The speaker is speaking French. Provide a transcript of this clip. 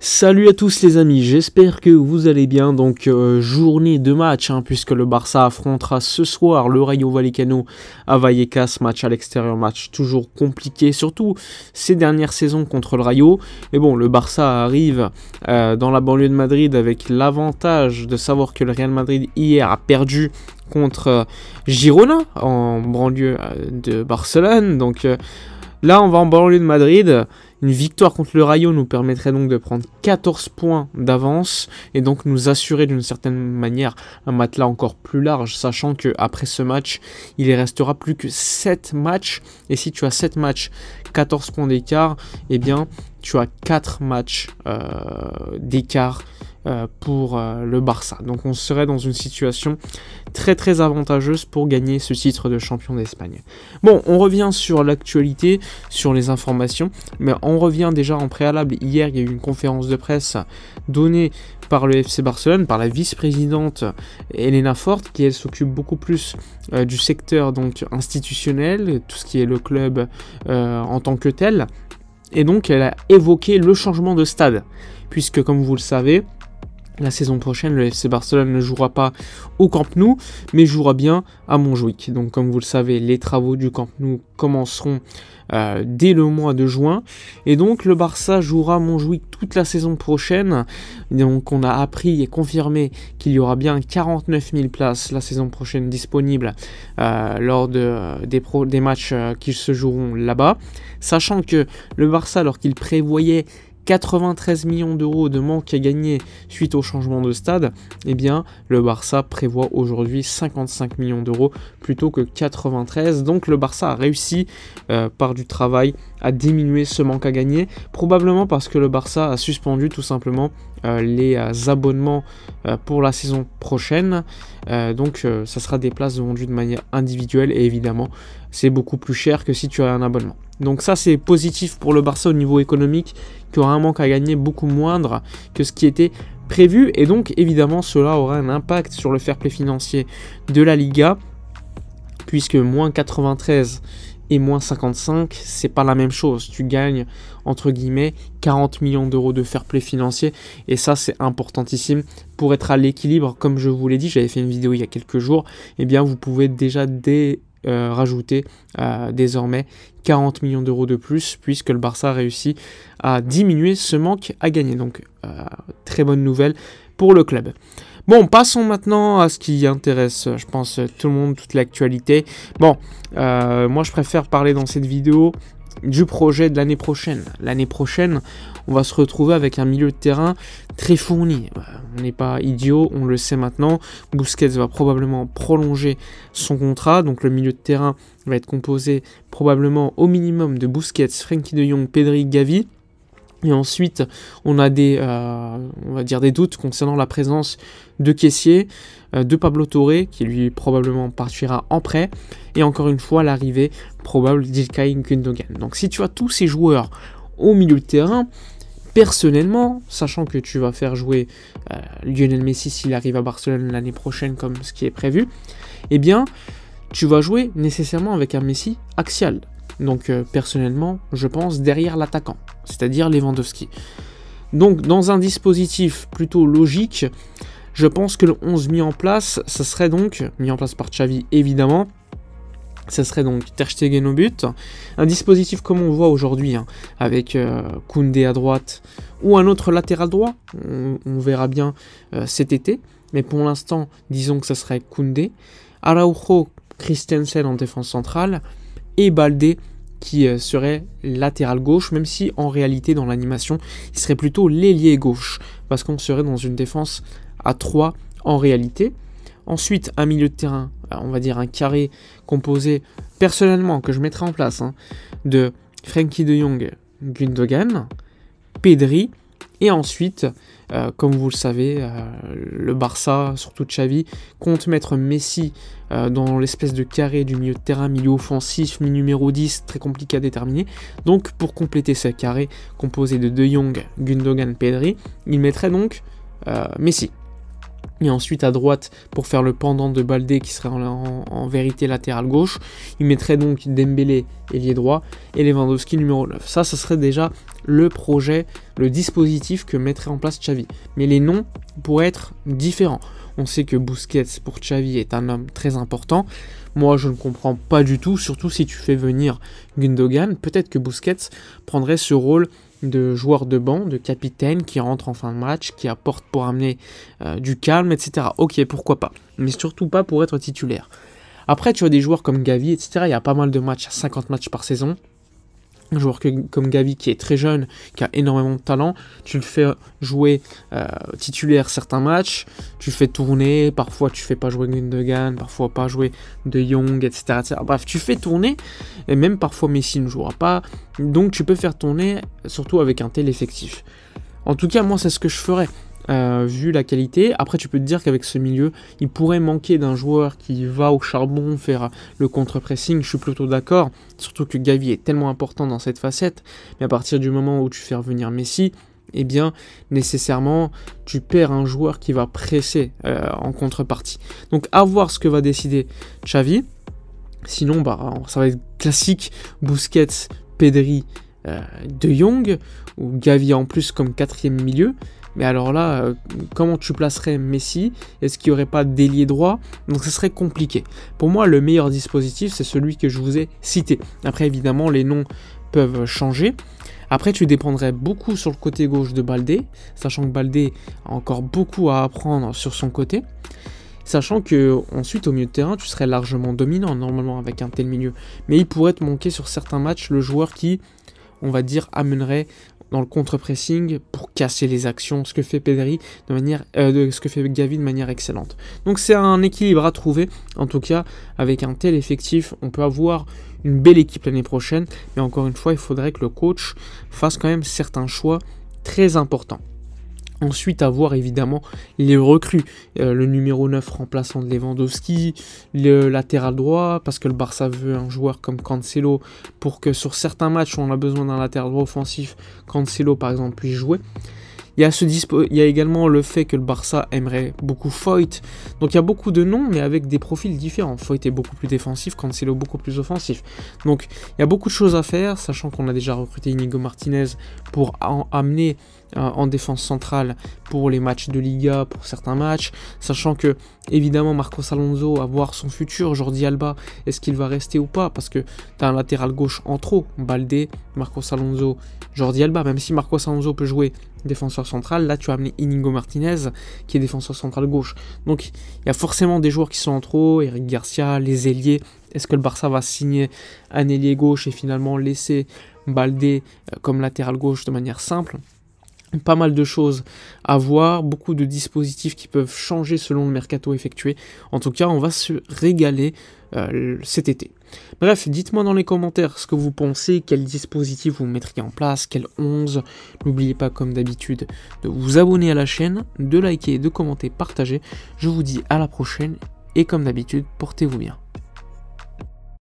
Salut à tous les amis, j'espère que vous allez bien. Donc journée de match puisque le Barça affrontera ce soir le Rayo Vallecano à Vallecas, match à l'extérieur, match toujours compliqué, surtout ces dernières saisons contre le Rayo. Mais bon, le Barça arrive dans la banlieue de Madrid avec l'avantage de savoir que le Real Madrid hier a perdu contre Girona en banlieue de Barcelone. Donc là on va en banlieue de Madrid. Une victoire contre le Rayo nous permettrait donc de prendre 14 points d'avance et donc nous assurer d'une certaine manière un matelas encore plus large, sachant qu'après ce match, il ne restera plus que 7 matchs. Et si tu as 7 matchs, 14 points d'écart, eh bien tu as 4 matchs d'écart pour le Barça. Donc on serait dans une situation très très avantageuse pour gagner ce titre de champion d'Espagne. Bon, on revient sur l'actualité, sur les informations, mais on revient déjà en préalable. Hier, il y a eu une conférence de presse donnée par le FC Barcelone, par la vice-présidente Elena Fort, qui elle s'occupe beaucoup plus du secteur donc institutionnel, tout ce qui est le club en tant que tel. Et donc elle a évoqué le changement de stade, puisque comme vous le savez, la saison prochaine, le FC Barcelone ne jouera pas au Camp Nou, mais jouera bien à Montjuïc. Donc comme vous le savez, les travaux du Camp Nou commenceront dès le mois de juin. Et donc le Barça jouera à Montjuïc toute la saison prochaine. Donc on a appris et confirmé qu'il y aura bien 49 000 places la saison prochaine disponibles lors des matchs qui se joueront là-bas. Sachant que le Barça, alors qu'il prévoyait 93 millions d'euros de manque à gagner suite au changement de stade, eh bien le Barça prévoit aujourd'hui 55 millions d'euros plutôt que 93. Donc le Barça a réussi par du travail à diminuer ce manque à gagner, probablement parce que le Barça a suspendu tout simplement les abonnements pour la saison prochaine. Donc ça sera des places vendues de manière individuelle et évidemment c'est beaucoup plus cher que si tu as un abonnement. Donc ça c'est positif pour le Barça au niveau économique, qui aura un manque à gagner beaucoup moindre que ce qui était prévu, et donc évidemment cela aura un impact sur le fair play financier de la Liga, puisque moins 93 et moins 55, c'est pas la même chose. Tu gagnes entre guillemets 40 millions d'euros de fair play financier, et ça c'est importantissime pour être à l'équilibre. Comme je vous l'ai dit, j'avais fait une vidéo il y a quelques jours, et bien vous pouvez déjà rajouter désormais 40 millions d'euros de plus, puisque le Barça a réussi à diminuer ce manque à gagner. Donc très bonne nouvelle pour le club. Bon, passons maintenant à ce qui intéresse, je pense, tout le monde, toute l'actualité. Bon, moi je préfère parler dans cette vidéo du projet de l'année prochaine. L'année prochaine, on va se retrouver avec un milieu de terrain très fourni. On n'est pas idiot, on le sait maintenant. Busquets va probablement prolonger son contrat, donc le milieu de terrain va être composé probablement au minimum de Busquets, Frenkie de Jong, Pedri, Gavi. Et ensuite, on a on va dire des doutes concernant la présence de Kessié, de Pablo Torre, qui lui probablement partira en prêt, et encore une fois l'arrivée probable d'Ilkay Gundogan. Donc si tu as tous ces joueurs au milieu de terrain, personnellement, sachant que tu vas faire jouer Lionel Messi s'il arrive à Barcelone l'année prochaine comme ce qui est prévu, eh bien tu vas jouer nécessairement avec un Messi axial. Donc personnellement, je pense derrière l'attaquant, c'est-à-dire Lewandowski. Donc dans un dispositif plutôt logique, je pense que le 11 mis en place, ça serait donc, mis en place par Xavi évidemment, ça serait donc Ter Stegen au but, un dispositif comme on voit aujourd'hui, avec Koundé à droite, ou un autre latéral droit, on verra bien cet été, mais pour l'instant, disons que ça serait Koundé, Araujo, Christensen en défense centrale, et Baldé qui serait latéral gauche, même si en réalité dans l'animation il serait plutôt l'ailier gauche, parce qu'on serait dans une défense à 3 en réalité. Ensuite un milieu de terrain, on va dire un carré composé personnellement que je mettrais en place de Frenkie de Jong, Gundogan, Pedri, et ensuite comme vous le savez, le Barça, surtout Xavi, compte mettre Messi dans l'espèce de carré du milieu de terrain, milieu offensif, numéro 10, très compliqué à déterminer. Donc pour compléter ce carré composé de Jong, Gundogan, Pedri, il mettrait donc Messi. Et ensuite à droite, pour faire le pendant de Baldé qui serait en vérité latéral gauche, il mettrait donc Dembélé ailier droit et Lewandowski numéro 9. Ça serait déjà le projet, le dispositif que mettrait en place Xavi. Mais les noms pourraient être différents. On sait que Busquets pour Xavi est un homme très important. Moi je ne comprends pas du tout, surtout si tu fais venir Gundogan. Peut-être que Busquets prendrait ce rôle de joueur de banc, de capitaine qui rentre en fin de match, qui apporte pour amener du calme, etc. Ok, pourquoi pas, mais surtout pas pour être titulaire. Après, tu as des joueurs comme Gavi, etc. Il y a pas mal de matchs, 50 matchs par saison. Un joueur comme Gavi qui est très jeune, qui a énormément de talent, tu le fais jouer titulaire certains matchs, tu le fais tourner, parfois tu fais pas jouer Gundogan, parfois pas jouer De Jong, etc., etc. Bref, tu fais tourner, et même parfois Messi ne jouera pas, donc tu peux faire tourner, surtout avec un tel effectif. En tout cas, moi c'est ce que je ferais. Vu la qualité, après tu peux te dire qu'avec ce milieu, il pourrait manquer d'un joueur qui va au charbon faire le contre-pressing, je suis plutôt d'accord, surtout que Gavi est tellement important dans cette facette, mais à partir du moment où tu fais revenir Messi, eh bien nécessairement tu perds un joueur qui va presser en contrepartie. Donc à voir ce que va décider Xavi, sinon ça va être classique, Busquets, Pedri, De Jong, ou Gavi en plus comme quatrième milieu. Mais alors là, comment tu placerais Messi? Est-ce qu'il n'y aurait pas d'ailier droit? Donc ça serait compliqué. Pour moi, le meilleur dispositif, c'est celui que je vous ai cité. Après, évidemment, les noms peuvent changer. Après, tu dépendrais beaucoup sur le côté gauche de Baldé, sachant que Baldé a encore beaucoup à apprendre sur son côté. Sachant que ensuite au milieu de terrain, tu serais largement dominant normalement avec un tel milieu. Mais il pourrait te manquer sur certains matchs le joueur qui, on va dire, amènerait dans le contre-pressing pour casser les actions, ce que fait Pedri ce que fait Gavi de manière excellente. Donc c'est un équilibre à trouver. En tout cas, avec un tel effectif, on peut avoir une belle équipe l'année prochaine. Mais encore une fois, il faudrait que le coach fasse quand même certains choix très importants. Ensuite, à voir évidemment les recrues. Le numéro 9 remplaçant de Lewandowski, le latéral droit, parce que le Barça veut un joueur comme Cancelo pour que sur certains matchs où on a besoin d'un latéral droit offensif, Cancelo par exemple puisse jouer. Il y a également le fait que le Barça aimerait beaucoup Foyt. Donc il y a beaucoup de noms, mais avec des profils différents. Foyt est beaucoup plus défensif, Cancelo beaucoup plus offensif. Donc il y a beaucoup de choses à faire, sachant qu'on a déjà recruté Inigo Martinez pour amener en défense centrale pour les matchs de Liga, pour certains matchs, sachant que évidemment Marcos Alonso à voir son futur, Jordi Alba, est-ce qu'il va rester ou pas, parce que tu as un latéral gauche en trop, Baldé, Marcos Alonso, Jordi Alba, même si Marcos Alonso peut jouer défenseur central, là tu as amené Inigo Martinez qui est défenseur central gauche, donc il y a forcément des joueurs qui sont en trop, Eric Garcia, les ailiers. Est-ce que le Barça va signer un ailier gauche et finalement laisser Baldé comme latéral gauche de manière simple? Pas mal de choses à voir, beaucoup de dispositifs qui peuvent changer selon le mercato effectué. En tout cas, on va se régaler cet été. Bref, dites-moi dans les commentaires ce que vous pensez, quel dispositif vous mettriez en place, quel 11. N'oubliez pas comme d'habitude de vous abonner à la chaîne, de liker, de commenter, partager. Je vous dis à la prochaine et comme d'habitude, portez-vous bien.